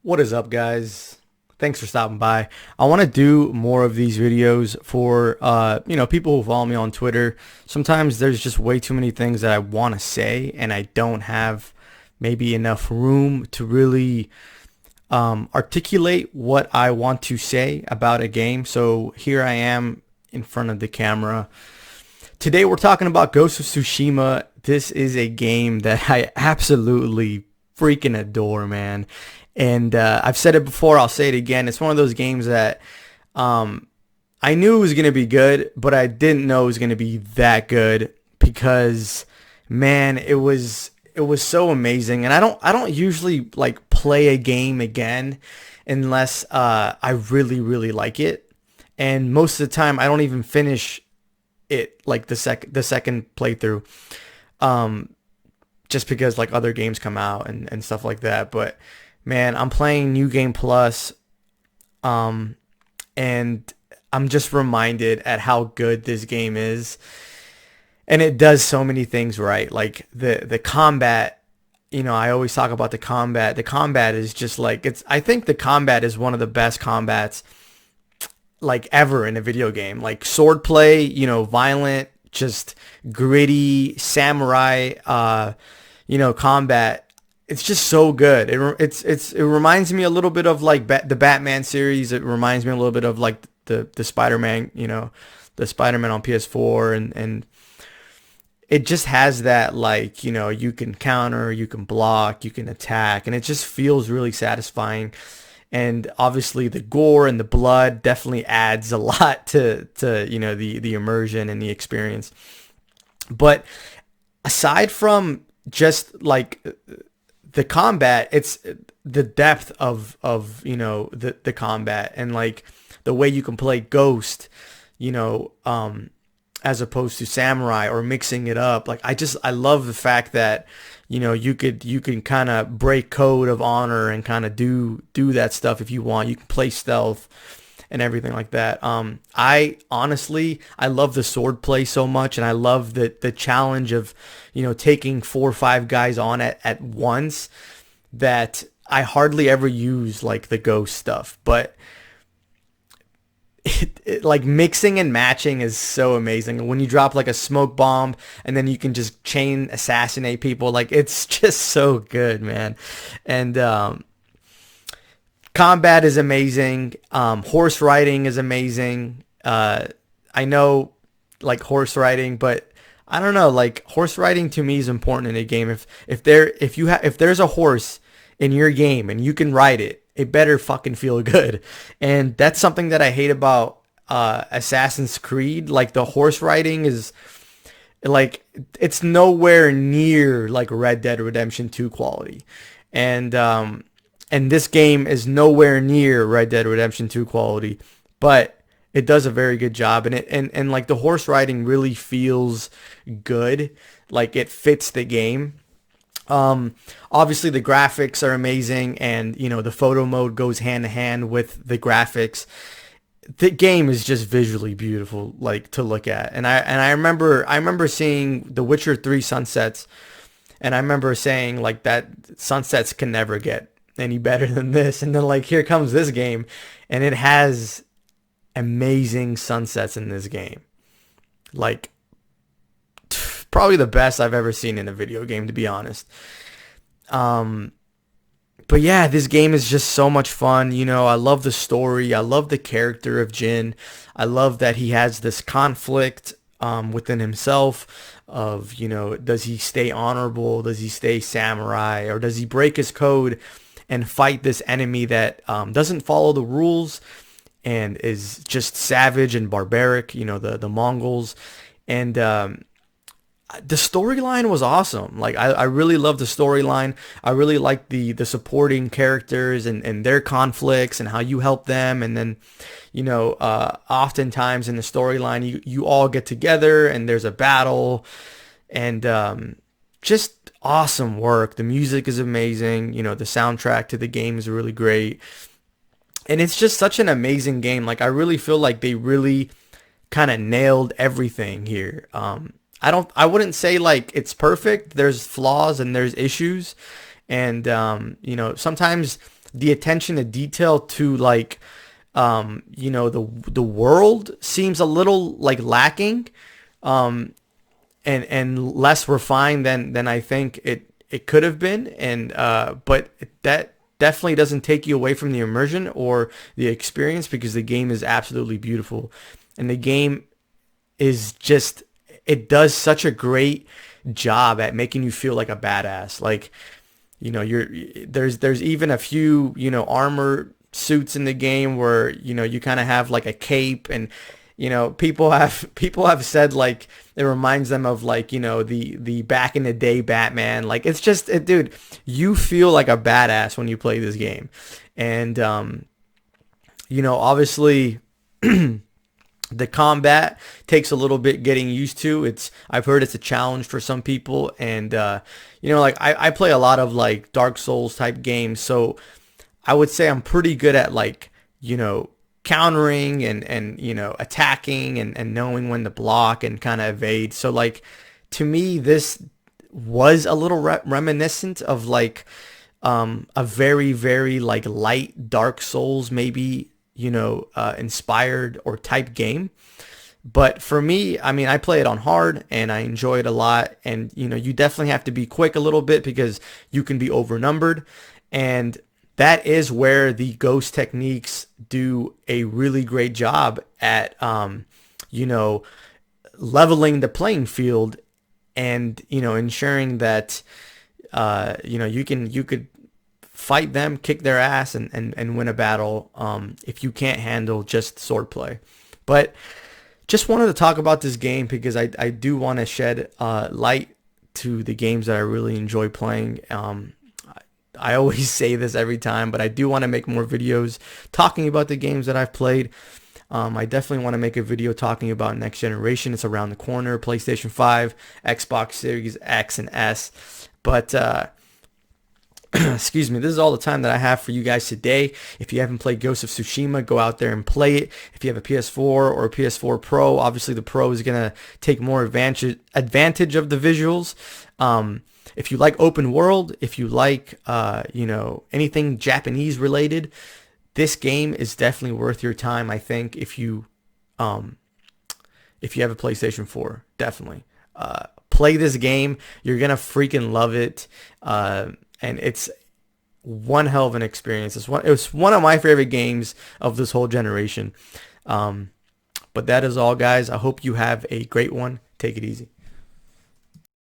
What is up, guys? Thanks for stopping by. I want to do more of these videos for people who follow me on Twitter. Sometimes there's just way too many things that I want to say and I don't have maybe enough room to really articulate what I want to say about a game. So here I am in front of the camera. Today we're talking about Ghost of Tsushima. This is a game that I absolutely freaking adore, man. And I've said it before, I'll say it again. It's one of those games that I knew it was going to be good, but I didn't know it was going to be that good because, man, it was so amazing. And I don't usually like play a game again unless I really like it. And most of the time, I don't even finish it like the second playthrough, just because like other games come out and stuff like that. But man, I'm playing New Game Plus, and I'm just reminded at how good this game is, and it does so many things right. Like the combat, I always talk about the combat. The combat is just like I think the combat is one of the best combats like ever in a video game. Like swordplay, violent, just gritty samurai, combat. It's just so good. It reminds me a little bit of like the Batman series. It reminds me a little bit of like the Spider-Man, the Spider-Man on PS4, and it just has that, like, you can counter, you can block, you can attack, and it just feels really satisfying. And obviously the gore and the blood definitely adds a lot to the immersion and the experience. But aside from just like the combat, it's the depth of the combat and like the way you can play Ghost, as opposed to Samurai, or mixing it up. Like I love the fact that you can kind of break code of honor and kind of do that stuff if you want. You can play stealth and everything like that. I honestly love the sword play so much, and I love the challenge of taking 4 or 5 guys on at once, that I hardly ever use like the Ghost stuff. But like mixing and matching is so amazing. When you drop like a smoke bomb and then you can just chain assassinate people, like it's just so good, man. And combat is amazing. Horse riding is amazing. I know like horse riding, but I don't know, like horse riding to me is important in a game. If there's a horse in your game and you can ride it, it better fucking feel good. And that's something that I hate about Assassin's Creed. Like the horse riding is like, it's nowhere near like Red Dead Redemption 2 quality. And this game is nowhere near Red Dead Redemption 2 quality, but it does a very good job. And like the horse riding really feels good. Like it fits the game. Obviously the graphics are amazing, and the photo mode goes hand in hand with the graphics. The game is just visually beautiful, like to look at. And I remember seeing The Witcher 3 Sunsets, and I remember saying like that Sunsets can never get any better than this. And then like here comes this game, and it has amazing sunsets in this game. Like probably the best I've ever seen in a video game, to be honest. But yeah, this game is just so much fun. I love the story. I love the character of Jin. I love that he has this conflict within himself of, does he stay honorable? Does he stay samurai? Or does he break his code and fight this enemy that doesn't follow the rules and is just savage and barbaric, the Mongols. And the storyline was awesome. Like I really love the storyline. I really like the supporting characters and their conflicts and how you help them. And then, oftentimes in the storyline, you all get together and there's a battle, and just awesome work. The music is amazing. The soundtrack to the game is really great. And it's just such an amazing game. Like I really feel like they really kind of nailed everything here. I wouldn't say like it's perfect. There's flaws and there's issues. And, sometimes the attention to detail to like the world seems a little like lacking, um, and less refined than I think it could have been, and but that definitely doesn't take you away from the immersion or the experience, because the game is absolutely beautiful, and the game is just, it does such a great job at making you feel like a badass. Like, you're there's even a few, armor suits in the game where, you kind of have like a cape, and people have said like it reminds them of like, the back in the day Batman. Like, it's just dude, you feel like a badass when you play this game. And obviously the combat takes a little bit getting used to. I've heard it's a challenge for some people, and like I play a lot of like Dark Souls type games, so I would say I'm pretty good at like, countering and attacking and knowing when to block and kind of evade. So like, to me, this was a little reminiscent of like a very, very like light Dark Souls, maybe, inspired or type game. But for me, I mean, I play it on hard and I enjoy it a lot. And, you definitely have to be quick a little bit because you can be overnumbered. And that is where the ghost techniques do a really great job at, leveling the playing field, and, ensuring that, you could fight them, kick their ass, and win a battle, if you can't handle just swordplay. But just wanted to talk about this game because I do want to shed light to the games that I really enjoy playing. I always say this every time, but I do want to make more videos talking about the games that I've played. I definitely want to make a video talking about next generation. It's around the corner. PlayStation 5, Xbox Series X and S. But excuse me, this is all the time that I have for you guys today. If you haven't played Ghost of Tsushima, go out there and play it. If you have a PS4 or a PS4 Pro, obviously the Pro is going to take more advantage of the visuals. If you like open world, if you like, anything Japanese related, this game is definitely worth your time. I think if you have a PlayStation 4, definitely play this game. You're gonna freaking love it, and it's one hell of an experience. It was one of my favorite games of this whole generation. But that is all, guys. I hope you have a great one. Take it easy.